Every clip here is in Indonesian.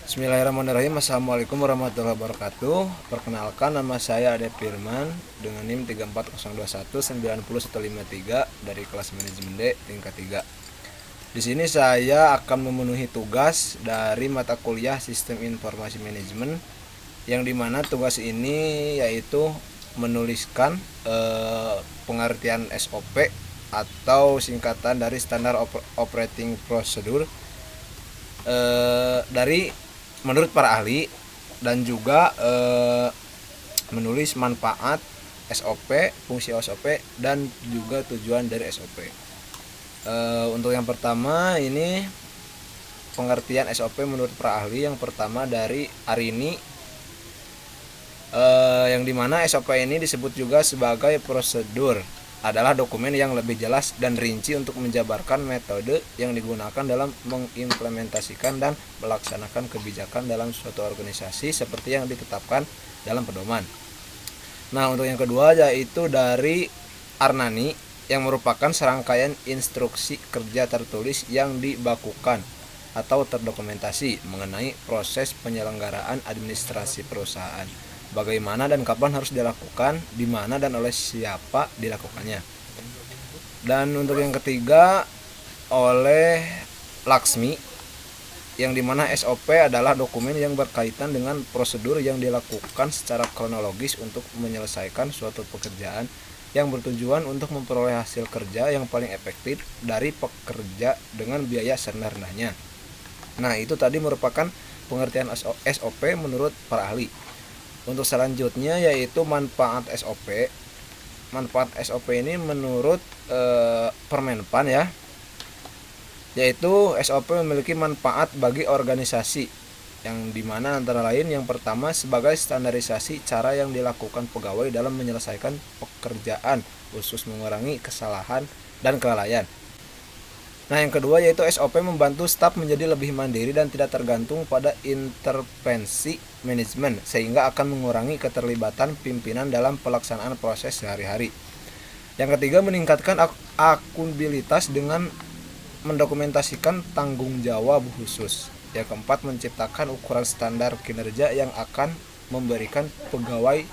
Bismillahirrahmanirrahim. Assalamualaikum warahmatullahi wabarakatuh. Perkenalkan, nama saya Ade Firman dengan NIM 34021901153 dari kelas manajemen D tingkat 3. Di sini saya akan memenuhi tugas dari mata kuliah Sistem Informasi Manajemen, yang dimana tugas ini yaitu menuliskan pengertian SOP atau singkatan dari Standar Operating Procedure dari menurut para ahli, dan juga menulis manfaat SOP, fungsi SOP, dan juga tujuan dari SOP. Untuk yang pertama ini pengertian SOP menurut para ahli. Yang pertama dari Arini, yang dimana SOP ini disebut juga sebagai prosedur, adalah dokumen yang lebih jelas dan rinci untuk menjabarkan metode yang digunakan dalam mengimplementasikan dan melaksanakan kebijakan dalam suatu organisasi seperti yang ditetapkan dalam pedoman. Nah, untuk yang kedua yaitu dari Arnani, yang merupakan serangkaian instruksi kerja tertulis yang dibakukan atau terdokumentasi mengenai proses penyelenggaraan administrasi perusahaan, bagaimana dan kapan harus dilakukan, di mana dan oleh siapa dilakukannya. Dan untuk yang ketiga oleh Laksmi, yang dimana SOP adalah dokumen yang berkaitan dengan prosedur yang dilakukan secara kronologis untuk menyelesaikan suatu pekerjaan yang bertujuan untuk memperoleh hasil kerja yang paling efektif dari pekerja dengan biaya serendah-rendahnya. Nah, itu tadi merupakan pengertian SOP menurut para ahli. Untuk selanjutnya yaitu manfaat SOP. Manfaat SOP ini menurut Permenpan ya, yaitu SOP memiliki manfaat bagi organisasi, yang dimana antara lain yang pertama sebagai standarisasi cara yang dilakukan pegawai dalam menyelesaikan pekerjaan, khusus mengurangi kesalahan dan kelalaian. Nah, yang kedua yaitu SOP membantu staf menjadi lebih mandiri dan tidak tergantung pada intervensi manajemen, sehingga akan mengurangi keterlibatan pimpinan dalam pelaksanaan proses sehari-hari. Yang ketiga, meningkatkan akuntabilitas dengan mendokumentasikan tanggung jawab khusus. Yang keempat, menciptakan ukuran standar kinerja yang akan memberikan pegawai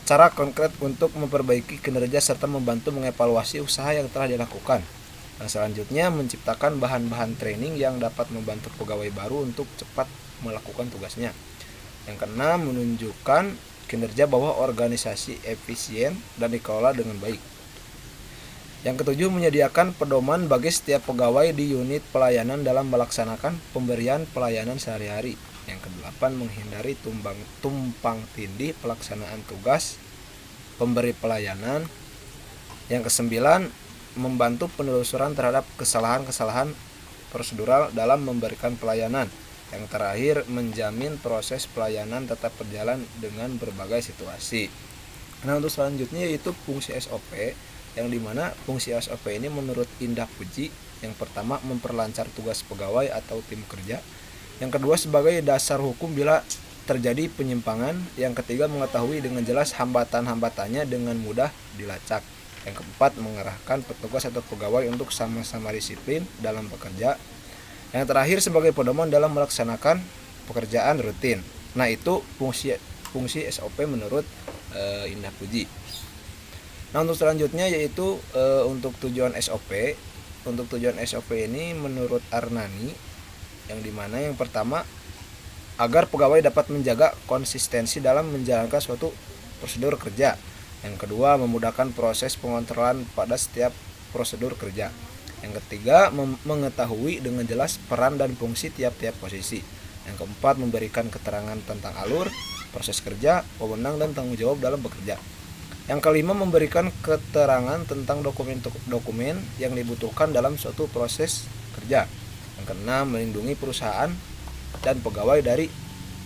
cara konkret untuk memperbaiki kinerja serta membantu mengevaluasi usaha yang telah dilakukan. Nah, selanjutnya menciptakan bahan-bahan training yang dapat membantu pegawai baru untuk cepat melakukan tugasnya. Yang keenam, menunjukkan kinerja bahwa organisasi efisien dan dikelola dengan baik. Yang ketujuh, menyediakan pedoman bagi setiap pegawai di unit pelayanan dalam melaksanakan pemberian pelayanan sehari-hari. Yang kedelapan, menghindari tumpang tindih pelaksanaan tugas pemberi pelayanan. Yang kesembilan, membantu penelusuran terhadap kesalahan-kesalahan prosedural dalam memberikan pelayanan. Yang terakhir, menjamin proses pelayanan tetap berjalan dengan berbagai situasi. Nah, untuk selanjutnya yaitu fungsi SOP, yang dimana fungsi SOP ini menurut Indah Puji, yang pertama memperlancar tugas pegawai atau tim kerja. Yang kedua, sebagai dasar hukum bila terjadi penyimpangan. Yang ketiga, mengetahui dengan jelas hambatan-hambatannya dengan mudah dilacak. Yang keempat, mengerahkan petugas atau pegawai untuk sama-sama disiplin dalam bekerja. Yang terakhir, sebagai pedoman dalam melaksanakan pekerjaan rutin. Nah, itu fungsi SOP menurut Indah Puji. Nah, untuk selanjutnya yaitu untuk tujuan SOP. Untuk tujuan SOP ini menurut Arnani, yang dimana yang pertama, agar pegawai dapat menjaga konsistensi dalam menjalankan suatu prosedur kerja. Yang kedua, memudahkan proses pengontrolan pada setiap prosedur kerja. Yang ketiga, mengetahui dengan jelas peran dan fungsi tiap-tiap posisi. Yang keempat, memberikan keterangan tentang alur, proses kerja, wewenang dan tanggung jawab dalam bekerja. Yang kelima, memberikan keterangan tentang dokumen-dokumen yang dibutuhkan dalam suatu proses kerja. Yang keenam, melindungi perusahaan dan pegawai dari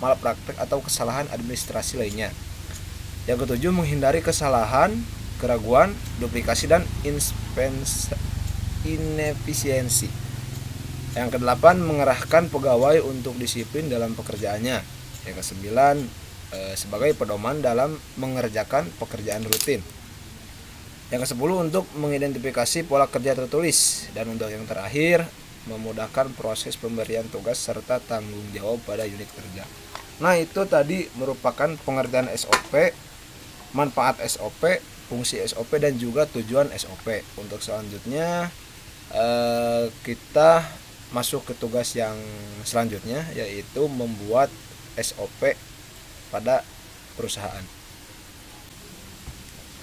malpraktek atau kesalahan administrasi lainnya. Yang ketujuh, menghindari kesalahan, keraguan, duplikasi, dan inefisiensi. Yang kedelapan, mengerahkan pegawai untuk disiplin dalam pekerjaannya. Yang kesembilan, sebagai pedoman dalam mengerjakan pekerjaan rutin. Yang ke-10, untuk mengidentifikasi pola kerja tertulis. Dan untuk yang terakhir, memudahkan proses pemberian tugas serta tanggung jawab pada unit kerja. Nah, itu tadi merupakan pengertian SOP, manfaat SOP, fungsi SOP, dan juga tujuan SOP. Untuk selanjutnya kita masuk ke tugas yang selanjutnya, yaitu membuat SOP pada perusahaan.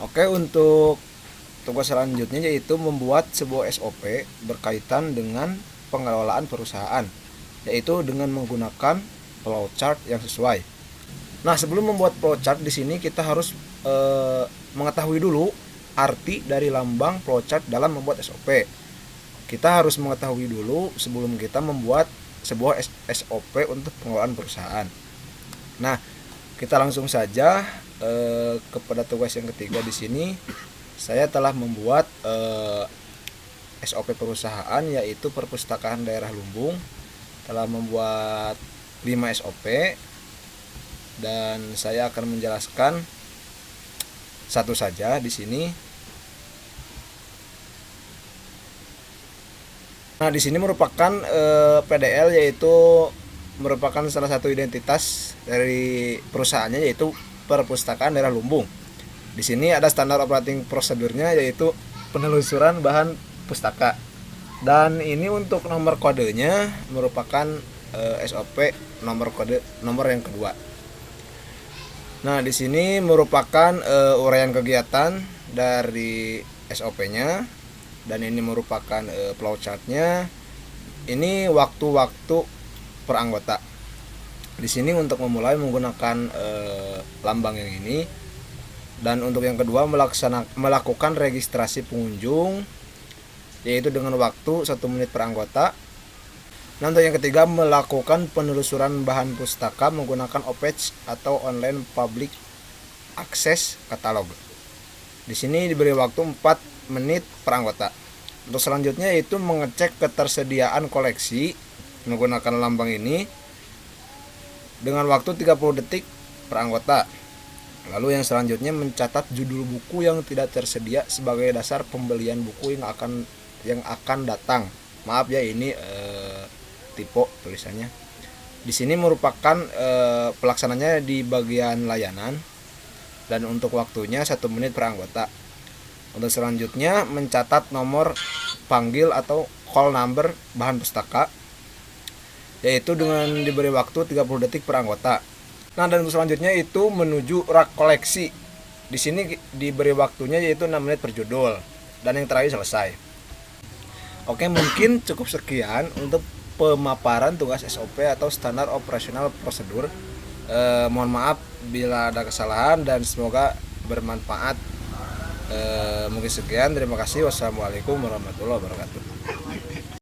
Oke, untuk tugas selanjutnya yaitu membuat sebuah SOP berkaitan dengan pengelolaan perusahaan, yaitu dengan menggunakan flowchart yang sesuai. Nah, sebelum membuat flowchart di sini kita harus mengetahui dulu arti dari lambang flowchart dalam membuat SOP. Kita harus mengetahui dulu sebelum kita membuat sebuah SOP untuk pengelolaan perusahaan. Nah, kita langsung saja kepada tugas yang ketiga di sini. Saya telah membuat SOP perusahaan, yaitu Perpustakaan Daerah Lumbung. Telah membuat 5 SOP dan saya akan menjelaskan satu saja di sini. Nah, di sini merupakan PDL, yaitu merupakan salah satu identitas dari perusahaannya, yaitu Perpustakaan Daerah Lumbung. Di sini ada standar operating prosedurnya, yaitu penelusuran bahan pustaka. Dan ini untuk nomor kodenya merupakan SOP nomor yang kedua. Nah, di sini merupakan uraian kegiatan dari SOP-nya, dan ini merupakan flowchart-nya. Ini waktu-waktu per anggota. Di sini untuk memulai menggunakan lambang yang ini, dan untuk yang kedua melakukan registrasi pengunjung, yaitu dengan waktu 1 menit per anggota. Nah, untuk yang ketiga melakukan penelusuran bahan pustaka menggunakan OPAC atau Online Public Access Catalog. Di sini diberi waktu 4 menit per anggota. Untuk selanjutnya yaitu mengecek ketersediaan koleksi menggunakan lambang ini dengan waktu 30 detik per anggota. Lalu yang selanjutnya mencatat judul buku yang tidak tersedia sebagai dasar pembelian buku yang akan datang. Maaf ya, ini tipe tulisannya. Di sini merupakan pelaksananya di bagian layanan, dan untuk waktunya 1 menit per anggota. Untuk selanjutnya mencatat nomor panggil atau call number bahan pustaka, yaitu dengan diberi waktu 30 detik per anggota. Nah, dan untuk selanjutnya itu menuju rak koleksi. Di sini diberi waktunya yaitu 6 menit per judul, dan yang terakhir selesai. Oke, mungkin cukup sekian untuk pemaparan tugas SOP atau standar operasional prosedur. Mohon maaf bila ada kesalahan dan semoga bermanfaat. Mungkin sekian, terima kasih. Wassalamualaikum warahmatullahi wabarakatuh.